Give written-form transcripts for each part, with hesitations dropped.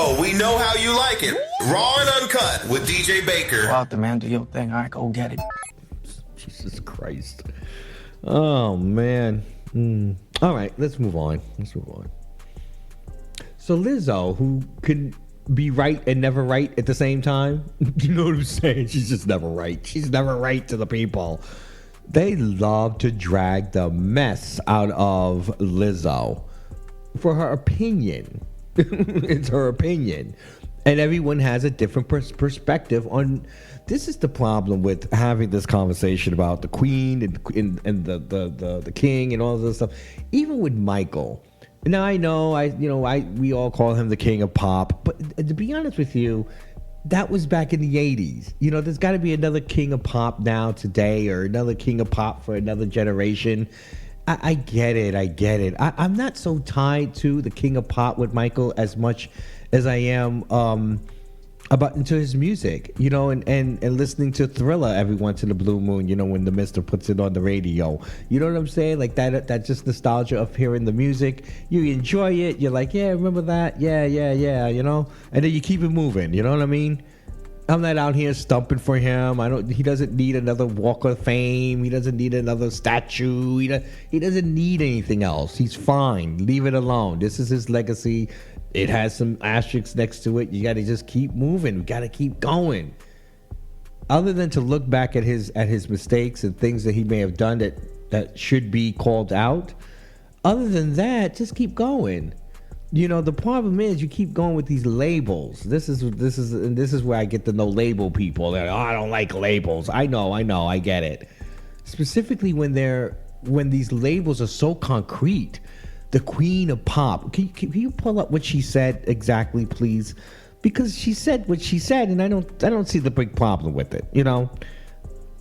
Oh, we know how you like it. Raw and uncut with DJ Baker. Go out there, man. Do your thing. All right, go get it. Jesus Christ. Oh, man. All right, let's move on. So Lizzo, who can be right and never right at the same time, you know what I'm saying? She's just never right. She's never right to the people. They love to drag the mess out of Lizzo for her opinion. It's her opinion. And everyone has a different perspective on. This is the problem with having this conversation about the queen and the king and all of this stuff. Even with Michael. Now I know we all call him the king of pop, but to be honest with you, that was back in the 80s. You know, there's got to be another king of pop now today, or another king of pop for another generation. I get it. I'm not so tied to the king of pop with Michael as much as I am into his music, you know, and listening to Thriller every once in a blue moon, you know, when the mister puts it on the radio. You know what I'm saying? Like that just nostalgia of hearing the music. You enjoy it. You're like, yeah, remember that? Yeah, you know? And then you keep it moving, you know what I mean? I'm not out here stumping for him. He doesn't need another Walk of Fame. He doesn't need another statue. He doesn't need anything else. He's fine. Leave it alone. This is his legacy. It has some asterisks next to it. You got to just keep moving. We got to keep going. Other than to look back at his mistakes and things that he may have done that should be called out. Other than that, just keep going. You know, the problem is you keep going with these labels. This is where I get the no label people. They're like, I don't like labels. I know, I get it. Specifically when these labels are so concrete. The queen of pop. Can you pull up what she said exactly, please? Because she said what she said, and I don't see the big problem with it. You know,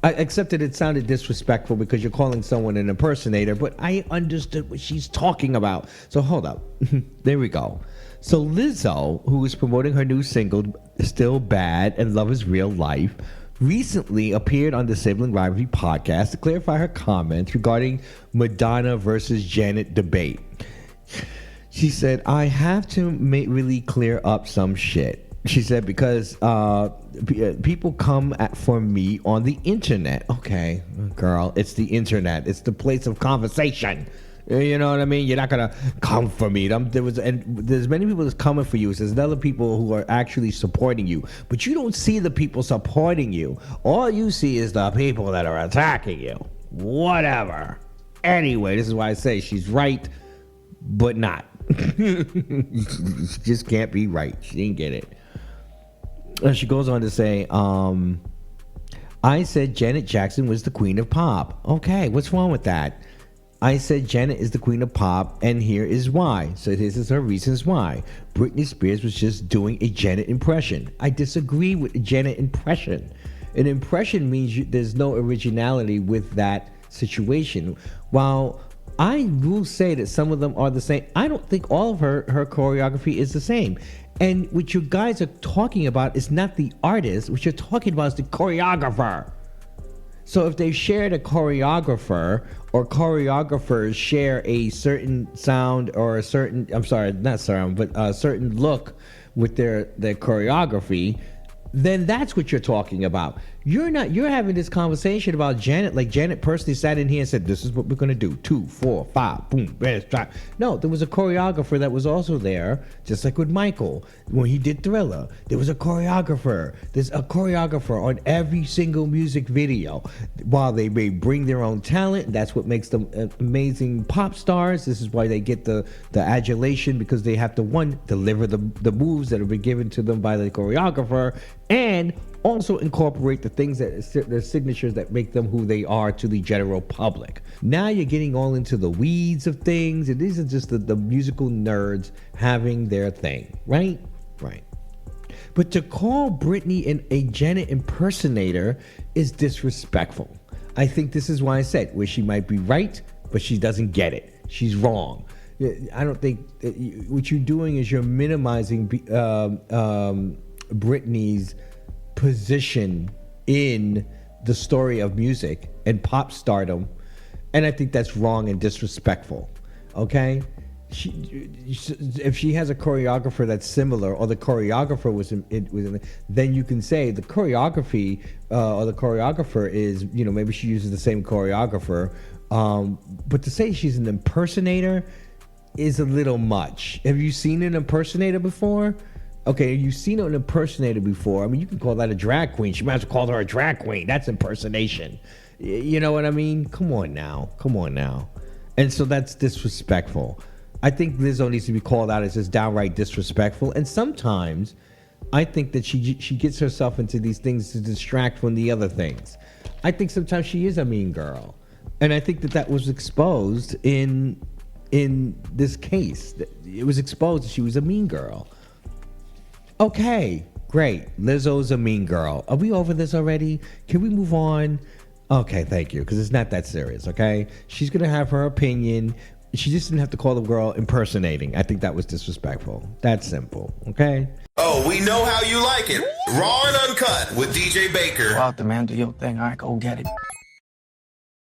except that it sounded disrespectful because you're calling someone an impersonator. But I understood what she's talking about. So hold up, there we go. So Lizzo, who is promoting her new single "Still Bad" and "Love Is Real Life," recently appeared on the Sibling Rivalry podcast to clarify her comments regarding Madonna versus Janet debate. She said, I have to really clear up some shit. She said, because people come for me on the internet. Okay, girl, it's the internet. It's the place of conversation. You know what I mean? You're not going to come for me. There's many people that's coming for you. There's other people who are actually supporting you. But you don't see the people supporting you. All you see is the people that are attacking you. Whatever. Anyway, this is why I say she's right, but not. She just can't be right. She didn't get it. She goes on to say, I said Janet Jackson was the queen of pop. Okay, what's wrong with that? I said Janet is the queen of pop, and here is why. So this is her reasons why. Britney Spears was just doing a Janet impression. I disagree with a Janet impression. An impression means there's no originality with that situation. While I will say that some of them are the same, I don't think all of her choreography is the same. And what you guys are talking about is not the artist. What you're talking about is the choreographer. So if they shared a choreographer, or choreographers share a certain sound or a certain, a certain look with their choreography, then that's what you're talking about. You're having this conversation about Janet, like Janet personally sat in here and said, this is what we're going to do. 2, 4, 5, boom, bam, strike. No, there was a choreographer that was also there, just like with Michael. When he did Thriller, there was a choreographer. There's a choreographer on every single music video. While they may bring their own talent, that's what makes them amazing pop stars. This is why they get the adulation, because they have to, deliver the moves that have been given to them by the choreographer, and also incorporate the things the signatures that make them who they are to the general public. Now you're getting all into the weeds of things, and these are just the musical nerds having their thing, right? Right. But to call Britney a Janet impersonator is disrespectful. I think this is why I said where she might be right, but she doesn't get it. She's wrong. I don't think what you're doing is you're minimizing Britney's position in the story of music and pop stardom, and I think that's wrong and disrespectful. Okay, if she has a choreographer that's similar, or the choreographer then you can say the choreography or the choreographer is, maybe she uses the same choreographer. But to say she's an impersonator is a little much. Have you seen an impersonator before? Okay, you've seen an impersonator before. I mean, you can call that a drag queen. She might as well call her a drag queen. That's impersonation. You know what I mean? Come on now. And so that's disrespectful. I think Lizzo needs to be called out as just downright disrespectful. And sometimes I think that she gets herself into these things to distract from the other things. I think sometimes she is a mean girl. And I think that was exposed in this case. It was exposed that she was a mean girl. Okay, great. Lizzo's a mean girl. Are we over this already? Can we move on? Okay, thank you, because it's not that serious, okay? She's going to have her opinion. She just didn't have to call the girl impersonating. I think that was disrespectful. That's simple, okay? Oh, we know how you like it. Raw and uncut with DJ Baker. Go out there, man. Do your thing. All right, go get it.